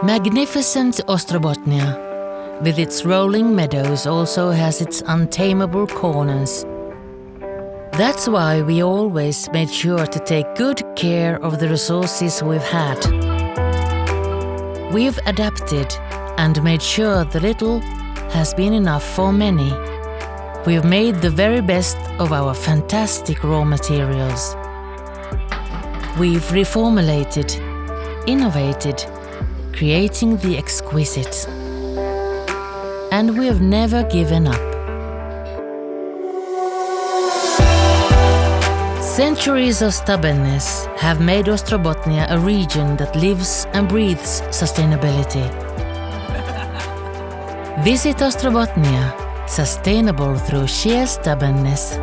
Magnificent Ostrobothnia, with its rolling meadows, also has its untamable corners. That's why we always made sure to take good care of the resources we've had. We've adapted and made sure the little has been enough for many. We've made the very best of our fantastic raw materials. We've reformulated, innovated, creating the exquisite. And we have never given up. Centuries of stubbornness have made Ostrobothnia a region that lives and breathes sustainability. Visit Ostrobothnia, sustainable through sheer stubbornness.